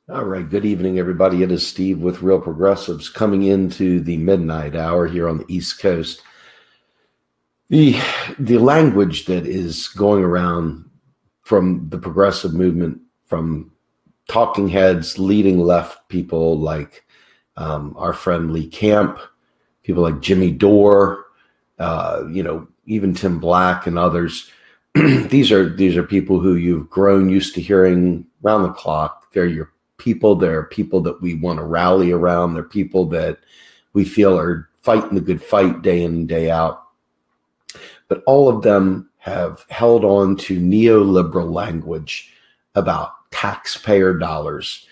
All right. Good evening, everybody. It is Steve with Real Progressives coming into the midnight hour here on the East Coast. The language that is going around from the progressive movement, from talking heads, leading left people like our friend Lee Camp, people like Jimmy Dore, even Tim Black and others. These are people who you've grown used to hearing round the clock. They're your people. They're people that we want to rally around. They're people that we feel are fighting the good fight day in and day out. But all of them have held on to neoliberal language about taxpayer dollars.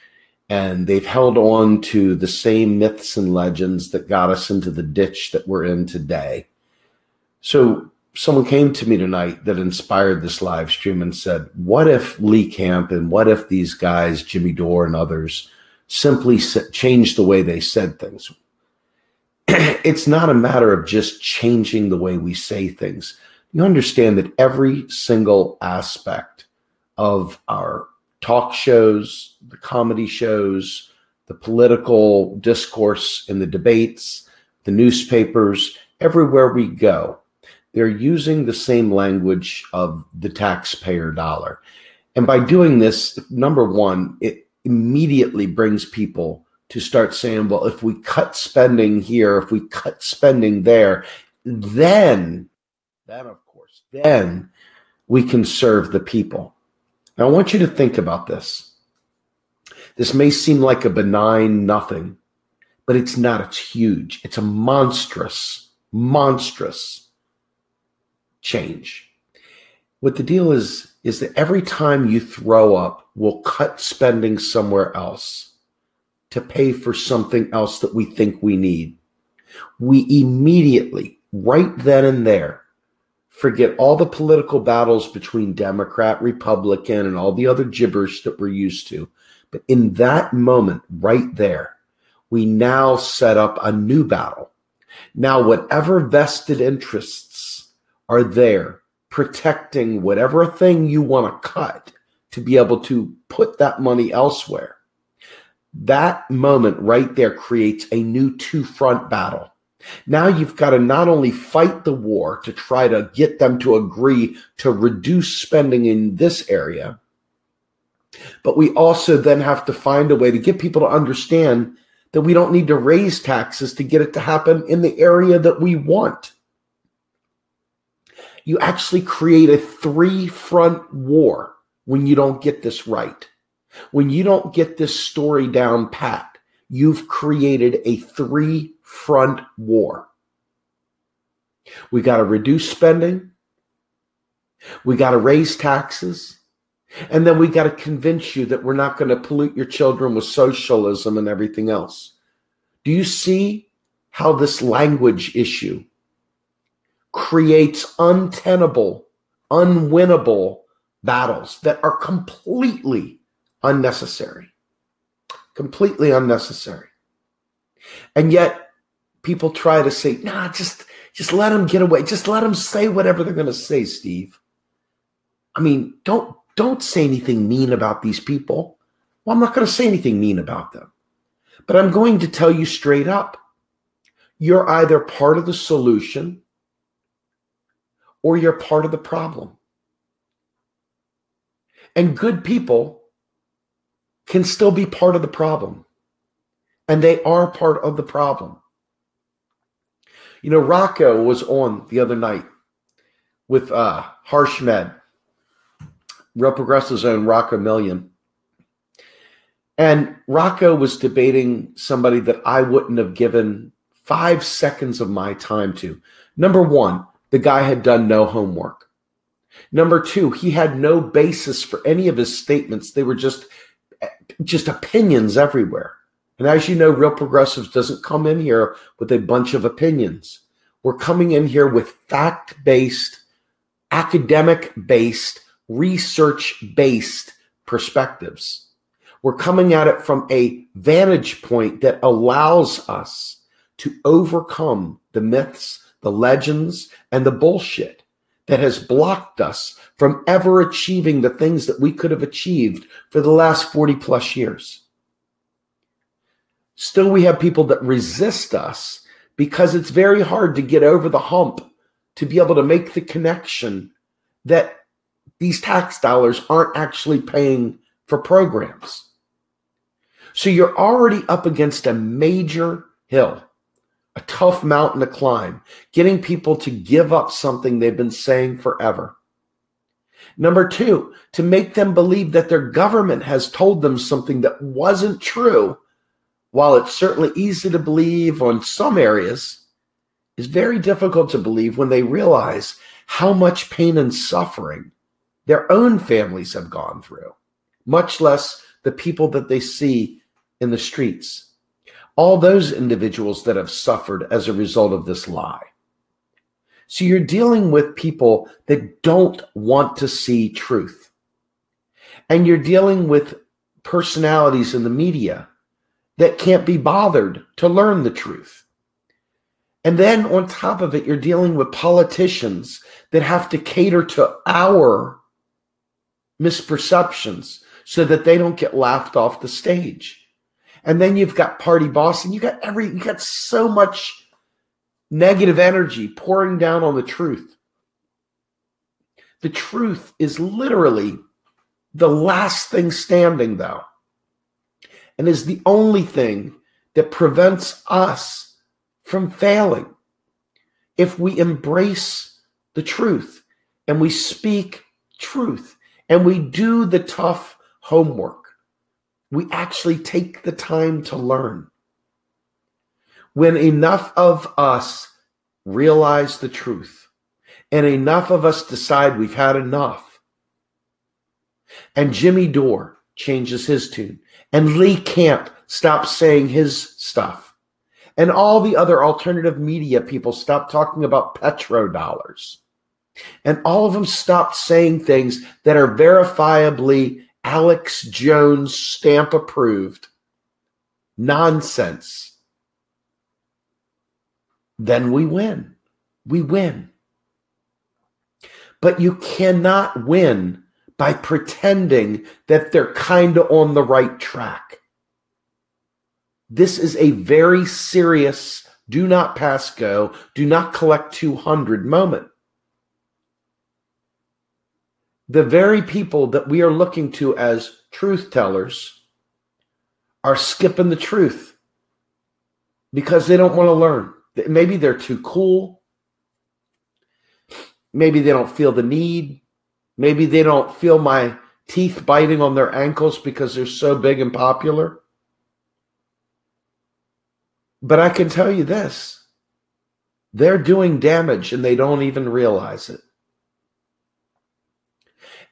And they've held on to the same myths and legends that got us into the ditch that we're in today. So someone came to me tonight that inspired this live stream and said, what if Lee Camp and what if these guys, Jimmy Dore and others, simply changed the way they said things? It's not a matter of just changing the way we say things. You understand that every single aspect of our talk shows, the comedy shows, the political discourse in the debates, the newspapers, everywhere we go, they're using the same language of the taxpayer dollar. And by doing this, number one, it immediately brings people to start saying, well, if we cut spending here, if we cut spending there, then we can serve the people. Now, I want you to think about this. This may seem like a benign nothing, but it's not. It's huge. It's a monstrous change. What the deal is that every time you throw up, we'll cut spending somewhere else to pay for something else that we think we need, we immediately, right then and there, forget all the political battles between Democrat, Republican, and all the other gibberish that we're used to. But in that moment, right there, we now set up a new battle. Now, whatever vested interests are there protecting whatever thing you want to cut to be able to put that money elsewhere, that moment right there creates a new two-front battle. Now you've got to not only fight the war to try to get them to agree to reduce spending in this area, but we also then have to find a way to get people to understand that we don't need to raise taxes to get it to happen in the area that we want. You actually create a three-front war when you don't get this right. When you don't get this story down pat, you've created a three-front war. We got to reduce spending. We got to raise taxes. And then we got to convince you that we're not going to pollute your children with socialism and everything else. Do you see how this language issue creates untenable, unwinnable battles that are completely unnecessary? Completely unnecessary. And yet people try to say, nah, just let them get away. Just let them say whatever they're going to say, Steve. I mean, don't say anything mean about these people. Well, I'm not going to say anything mean about them. But I'm going to tell you straight up, you're either part of the solution or you're part of the problem. And good people can still be part of the problem. And they are part of the problem. You know, Rocco was on the other night with Harsh Med, Real Progressive's own Rocco Million. And Rocco was debating somebody that I wouldn't have given 5 seconds of my time to. Number one, the guy had done no homework. Number two, he had no basis for any of his statements. They were just opinions everywhere. And as you know, Real Progressives doesn't come in here with a bunch of opinions. We're coming in here with fact-based, academic-based, research-based perspectives. We're coming at it from a vantage point that allows us to overcome the myths, the legends, and the bullshit that has blocked us from ever achieving the things that we could have achieved for the last 40 plus years. Still, we have people that resist us because it's very hard to get over the hump to be able to make the connection that these tax dollars aren't actually paying for programs. So you're already up against a major hill, a tough mountain to climb, getting people to give up something they've been saying forever. Number two, to make them believe that their government has told them something that wasn't true, while it's certainly easy to believe on some areas, is very difficult to believe when they realize how much pain and suffering their own families have gone through, much less the people that they see in the streets. All those individuals that have suffered as a result of this lie. So you're dealing with people that don't want to see truth. And you're dealing with personalities in the media that can't be bothered to learn the truth. And then on top of it, you're dealing with politicians that have to cater to our misperceptions so that they don't get laughed off the stage. And then you've got party boss, and you got so much negative energy pouring down on the truth. The truth is literally the last thing standing, though, and is the only thing that prevents us from failing. If we embrace the truth and we speak truth and we do the tough homework, we actually take the time to learn. When enough of us realize the truth and enough of us decide we've had enough, and Jimmy Dore changes his tune, and Lee Camp stops saying his stuff, and all the other alternative media people stop talking about petrodollars, and all of them stop saying things that are verifiably Alex Jones stamp approved nonsense, then we win. We win. But you cannot win by pretending that they're kind of on the right track. This is a very serious do not pass go, do not collect 200 moment. The very people that we are looking to as truth tellers are skipping the truth because they don't want to learn. Maybe they're too cool. Maybe they don't feel the need. Maybe they don't feel my teeth biting on their ankles because they're so big and popular. But I can tell you this, they're doing damage and they don't even realize it.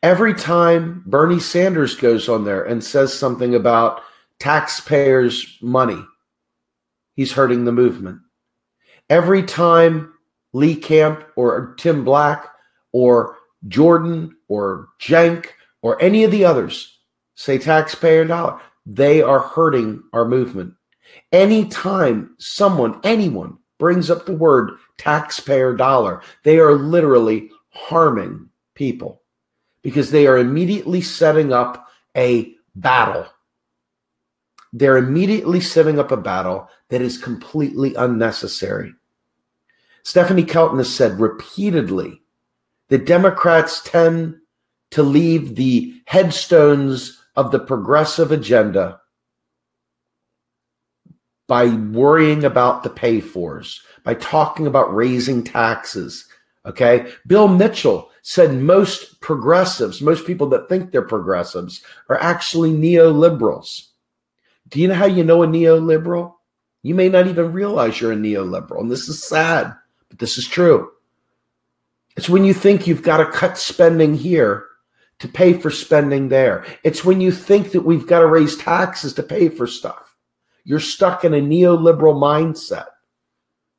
Every time Bernie Sanders goes on there and says something about taxpayers' money, he's hurting the movement. Every time Lee Camp or Tim Black or Jordan or Jenk or any of the others say taxpayer dollar, they are hurting our movement. Anytime anyone brings up the word taxpayer dollar, they are literally harming people because they are immediately setting up a battle. They're immediately setting up a battle that is completely unnecessary. Stephanie Kelton has said repeatedly that Democrats tend to leave the headstones of the progressive agenda by worrying about the pay-fors, by talking about raising taxes, okay? Bill Mitchell said most progressives, most people that think they're progressives, are actually neoliberals. Do you know how you know a neoliberal? You may not even realize you're a neoliberal, and this is sad, but this is true. It's when you think you've got to cut spending here to pay for spending there. It's when you think that we've got to raise taxes to pay for stuff. You're stuck in a neoliberal mindset.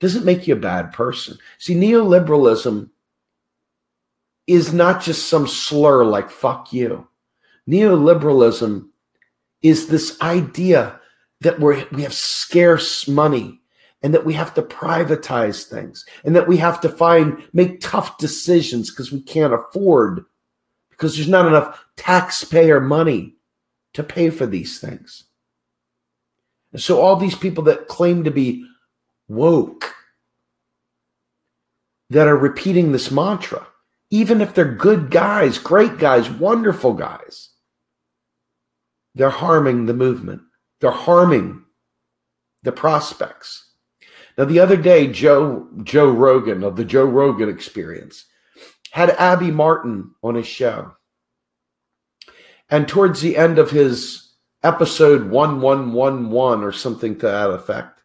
Doesn't make you a bad person. See, neoliberalism is not just some slur like fuck you. Neoliberalism is this idea that we have scarce money and that we have to privatize things and that we have to make tough decisions because we can't afford, because there's not enough taxpayer money to pay for these things. And so all these people that claim to be woke, that are repeating this mantra, even if they're good guys, great guys, wonderful guys, they're harming the movement. They're harming the prospects. Now, the other day, Joe Rogan of the Joe Rogan Experience had Abby Martin on his show. And towards the end of his episode 1111 or something to that effect,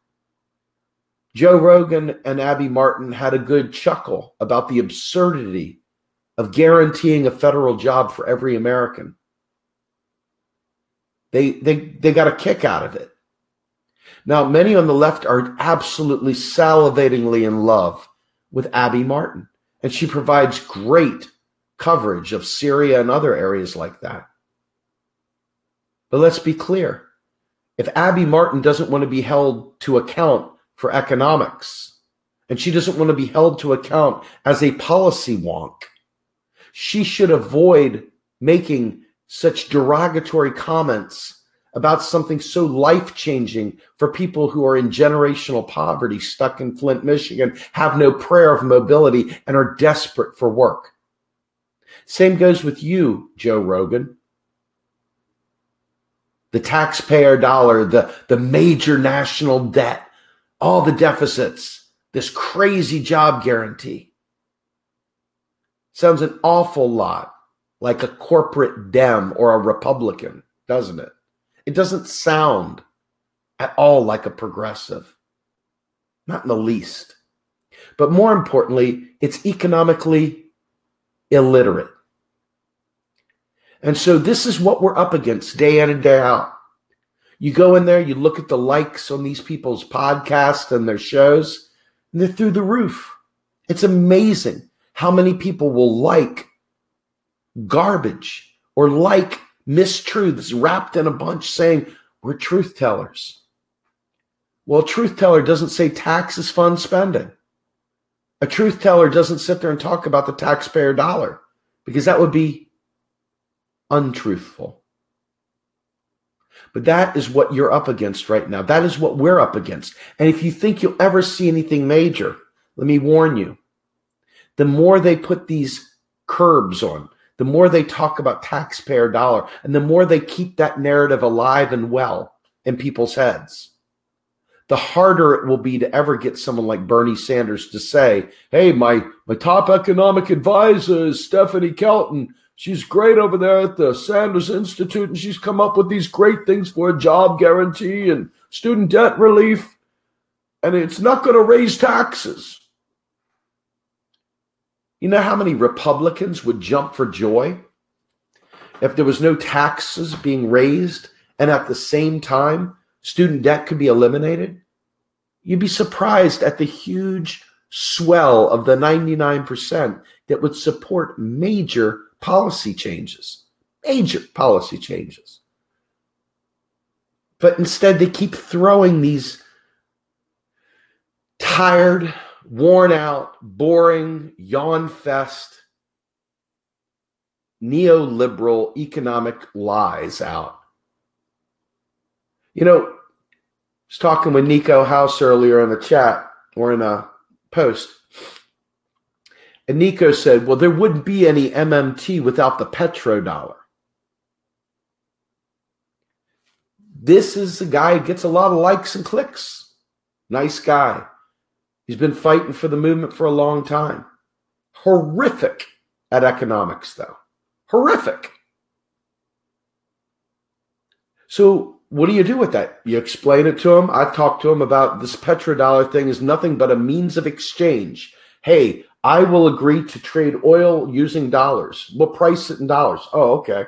Joe Rogan and Abby Martin had a good chuckle about the absurdity of guaranteeing a federal job for every American. They got a kick out of it. Now, many on the left are absolutely salivatingly in love with Abby Martin, and she provides great coverage of Syria and other areas like that. But let's be clear. If Abby Martin doesn't want to be held to account for economics, and she doesn't want to be held to account as a policy wonk, she should avoid making such derogatory comments about something so life-changing for people who are in generational poverty, stuck in Flint, Michigan, have no prayer of mobility, and are desperate for work. Same goes with you, Joe Rogan. The taxpayer dollar, the major national debt, all the deficits, this crazy job guarantee. Sounds an awful lot like a corporate Dem or a Republican, doesn't it? It doesn't sound at all like a progressive, not in the least. But more importantly, it's economically illiterate. And so this is what we're up against day in and day out. You go in there, you look at the likes on these people's podcasts and their shows, and they're through the roof. It's amazing how many people will like garbage or like mistruths wrapped in a bunch saying, we're truth tellers. Well, a truth teller doesn't say tax is fund spending. A truth teller doesn't sit there and talk about the taxpayer dollar, because that would be untruthful. But that is what you're up against right now. That is what we're up against. And if you think you'll ever see anything major, let me warn you, the more they put these curbs on, the more they talk about taxpayer dollar, and the more they keep that narrative alive and well in people's heads, the harder it will be to ever get someone like Bernie Sanders to say, hey, my top economic advisor is Stephanie Kelton. She's great over there at the Sanders Institute, and she's come up with these great things for a job guarantee and student debt relief, and it's not going to raise taxes. You know how many Republicans would jump for joy if there was no taxes being raised and at the same time student debt could be eliminated? You'd be surprised at the huge swell of the 99% that would support major policy changes. But instead, they keep throwing these tired, worn out, boring, yawn fest, neoliberal economic lies out. You know, I was talking with Nico House earlier in the chat or in a post. And Nico said, well, there wouldn't be any MMT without the petrodollar. This is the guy who gets a lot of likes and clicks. Nice guy. He's been fighting for the movement for a long time. Horrific at economics, though. Horrific. So what do you do with that? You explain it to him. I've talked to him about this petrodollar thing is nothing but a means of exchange. Hey, I will agree to trade oil using dollars. We'll price it in dollars. Oh, okay.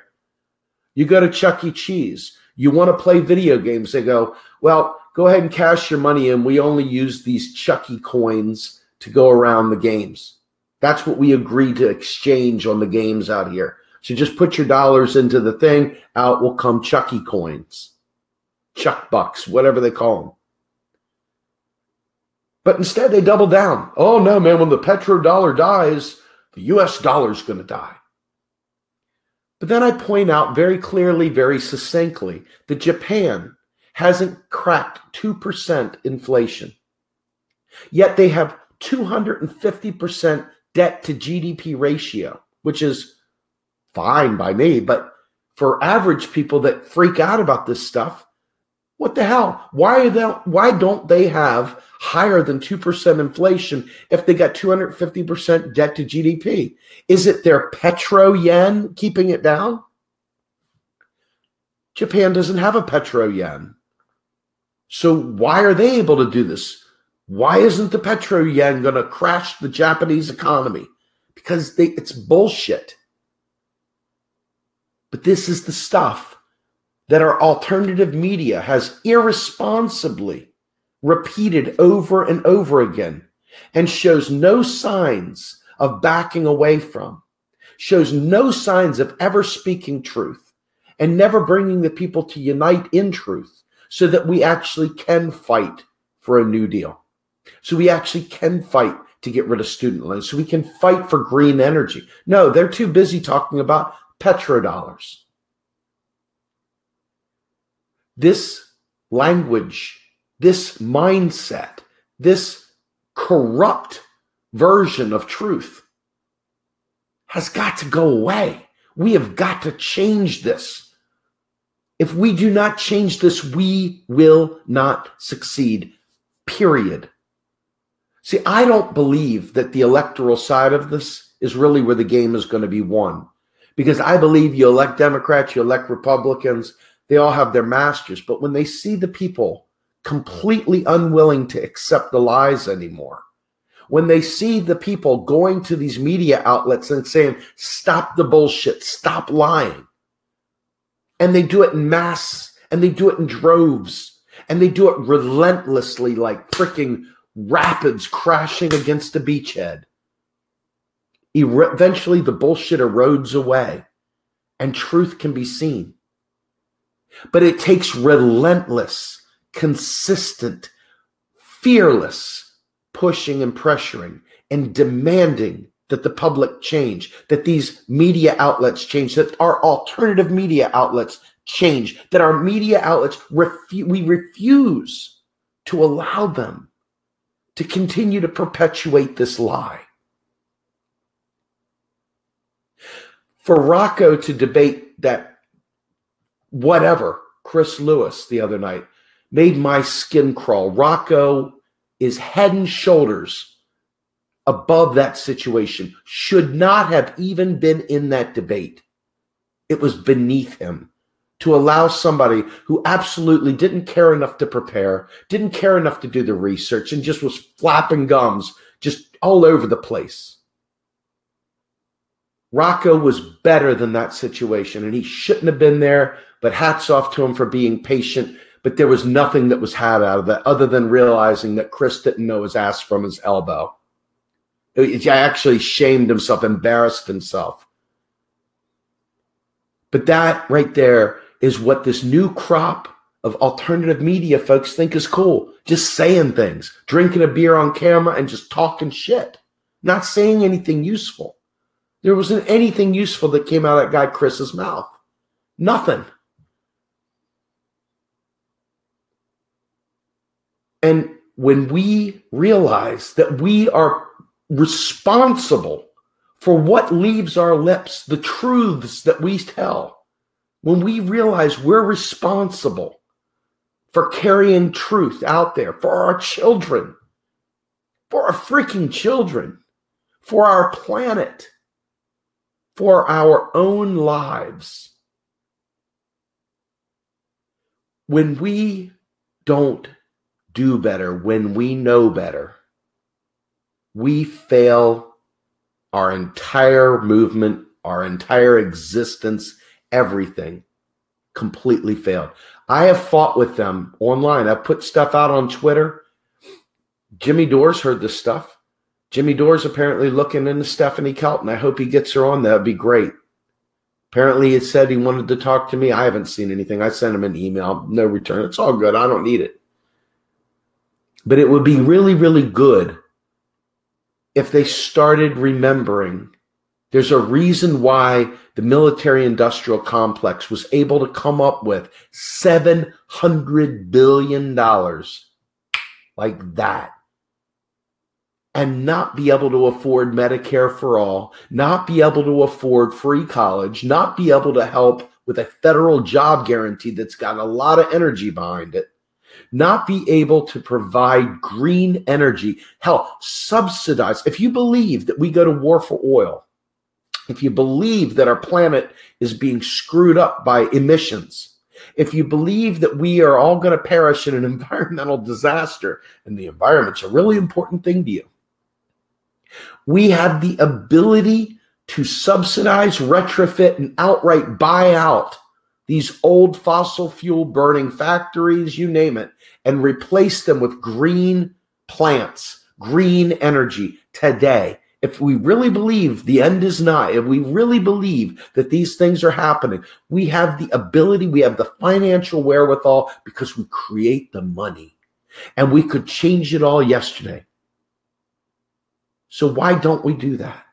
You go to Chuck E. Cheese. You want to play video games. They go, well, go ahead and cash your money in. We only use these Chucky coins to go around the games. That's what we agree to exchange on the games out here. So just put your dollars into the thing. Out will come Chucky coins, Chuck bucks, whatever they call them. But instead, they double down. Oh, no, man, when the petrodollar dies, the U.S. dollar is going to die. But then I point out very clearly, very succinctly, that Japan hasn't cracked 2% inflation. Yet they have 250% debt to GDP ratio, which is fine by me. But for average people that freak out about this stuff, what the hell? Why don't they have higher than 2% inflation if they got 250% debt to GDP? Is it their petro yen keeping it down? Japan doesn't have a petro yen. So why are they able to do this? Why isn't the petro yen going to crash the Japanese economy? Because it's bullshit. But this is the stuff that our alternative media has irresponsibly repeated over and over again and shows no signs of backing away from, shows no signs of ever speaking truth and never bringing the people to unite in truth so that we actually can fight for a New Deal, so we actually can fight to get rid of student loans, so we can fight for green energy. No, they're too busy talking about petrodollars. This language, this mindset, this corrupt version of truth has got to go away. We have got to change this. If we do not change this, we will not succeed, period. See, I don't believe that the electoral side of this is really where the game is going to be won, because I believe you elect Democrats, you elect Republicans, they all have their masters. But when they see the people completely unwilling to accept the lies anymore, when they see the people going to these media outlets and saying, stop the bullshit, stop lying, and they do it in mass, and they do it in droves, and they do it relentlessly like freaking rapids crashing against a beachhead, eventually the bullshit erodes away and truth can be seen. But it takes relentless, consistent, fearless pushing and pressuring and demanding that the public change, that these media outlets change, that our alternative media outlets change, that our media outlets, we refuse to allow them to continue to perpetuate this lie. For Rocco to debate that whatever, Chris Lewis the other night, made my skin crawl. Rocco is head and shoulders above that situation, should not have even been in that debate. It was beneath him to allow somebody who absolutely didn't care enough to prepare, didn't care enough to do the research, and just was flapping gums just all over the place. Rocco was better than that situation, and he shouldn't have been there, but hats off to him for being patient. But there was nothing that was had out of that other than realizing that Chris didn't know his ass from his elbow. He actually shamed himself, embarrassed himself. But that right there is what this new crop of alternative media folks think is cool. Just saying things, drinking a beer on camera and just talking shit, not saying anything useful. There wasn't anything useful that came out of that guy Chris's mouth. Nothing. And when we realize that we are responsible for what leaves our lips, the truths that we tell, when we realize we're responsible for carrying truth out there for our children, for our freaking children, for our planet, for our own lives, when we don't do better, when we know better, we fail our entire movement, our entire existence, everything completely failed. I have fought with them online. I've put stuff out on Twitter. Jimmy Dore's heard this stuff. Jimmy Dore's apparently looking into Stephanie Kelton. I hope he gets her on. That would be great. Apparently he said he wanted to talk to me. I haven't seen anything. I sent him an email. No return. It's all good. I don't need it. But it would be really, really good if they started remembering There's a reason why the military-industrial complex was able to come up with $700 billion like that and not be able to afford Medicare for all, not be able to afford free college, not be able to help with a federal job guarantee that's got a lot of energy behind it, not be able to provide green energy, hell, subsidize. If you believe that we go to war for oil, if you believe that our planet is being screwed up by emissions, if you believe that we are all going to perish in an environmental disaster, and the environment's a really important thing to you, we have the ability to subsidize, retrofit, and outright buy out these old fossil fuel burning factories, you name it, and replace them with green plants, green energy today. If we really believe the end is nigh, if we really believe that these things are happening, we have the ability, we have the financial wherewithal because we create the money. And we could change it all yesterday. So why don't we do that?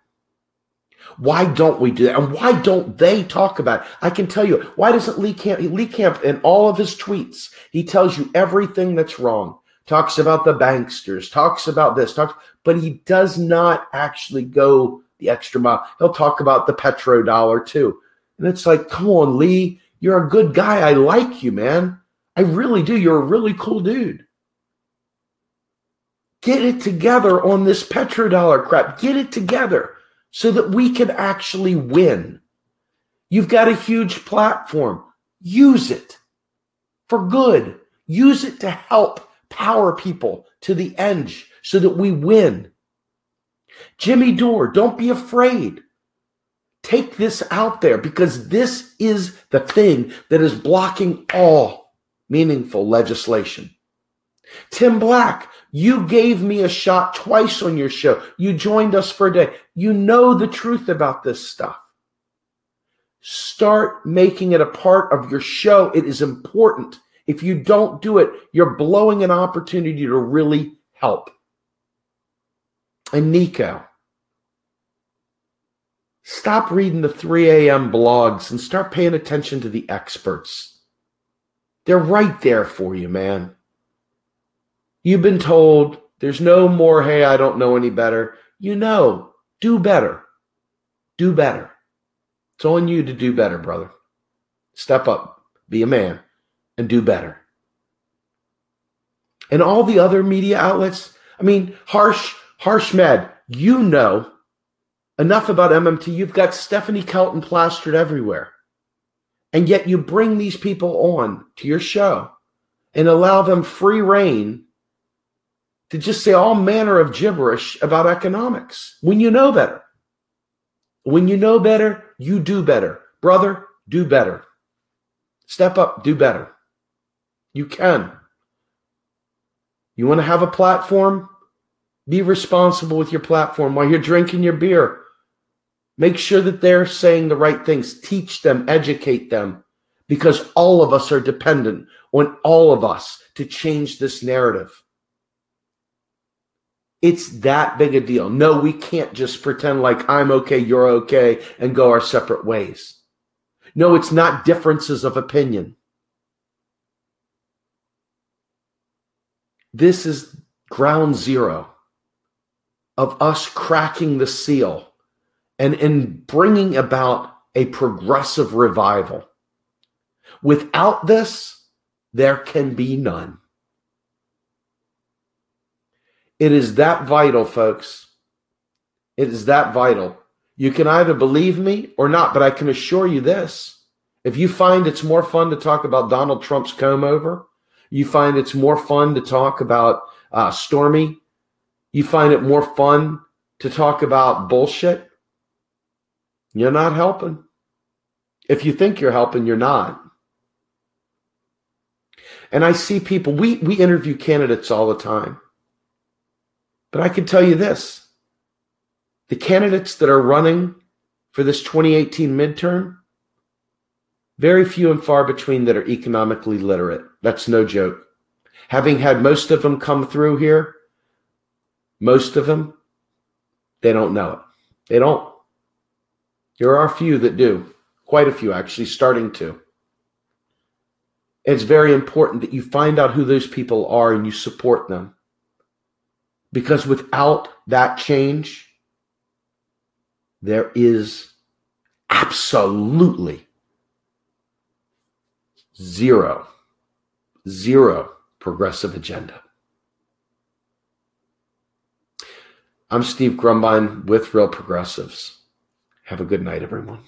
Why don't we do that? And why don't they talk about it? I can tell you, why doesn't Lee Camp in all of his tweets, he tells you everything that's wrong. Talks about the banksters, talks about this, but he does not actually go the extra mile. He'll talk about the petrodollar too. And it's like, come on, Lee, you're a good guy. I like you, man. I really do. You're a really cool dude. Get it together on this petrodollar crap. Get it together so that we can actually win. You've got a huge platform. Use it for good. Use it to help power people to the edge so that we win. Jimmy Dore, don't be afraid. Take this out there because this is the thing that is blocking all meaningful legislation. Tim Black, you gave me a shot twice on your show. You joined us for a day. You know the truth about this stuff. Start making it a part of your show. It is important. If you don't do it, you're blowing an opportunity to really help. And Nico, stop reading the 3 a.m. blogs and start paying attention to the experts. They're right there for you, man. You've been told there's no more, hey, I don't know any better. You know, do better. Do better. It's on you to do better, brother. Step up, be a man, and do better. And all the other media outlets, I mean, Harsh Med, you know enough about MMT. You've got Stephanie Kelton plastered everywhere. And yet you bring these people on to your show and allow them free reign to just say all manner of gibberish about economics when you know better. When you know better, you do better. Brother, do better. Step up, do better. You can. You want to have a platform? Be responsible with your platform while you're drinking your beer. Make sure that they're saying the right things. Teach them, educate them, because all of us are dependent on all of us to change this narrative. It's that big a deal. No, we can't just pretend like I'm okay, you're okay, and go our separate ways. No, it's not differences of opinion. This is ground zero of us cracking the seal and bringing about a progressive revival. Without this, there can be none. It is that vital, folks. It is that vital. You can either believe me or not, but I can assure you this. If you find it's more fun to talk about Donald Trump's comb over, you find it's more fun to talk about Stormy, you find it more fun to talk about bullshit, you're not helping. If you think you're helping, you're not. And I see people, we interview candidates all the time. But I can tell you this, the candidates that are running for this 2018 midterm, very few and far between that are economically literate. That's no joke. Having had most of them come through here, most of them, they don't know it. They don't. There are a few that do, quite a few actually, starting to. It's very important that you find out who those people are and you support them. Because without that change, there is absolutely zero progressive agenda. I'm Steve Grumbine with Real Progressives. Have a good night, everyone.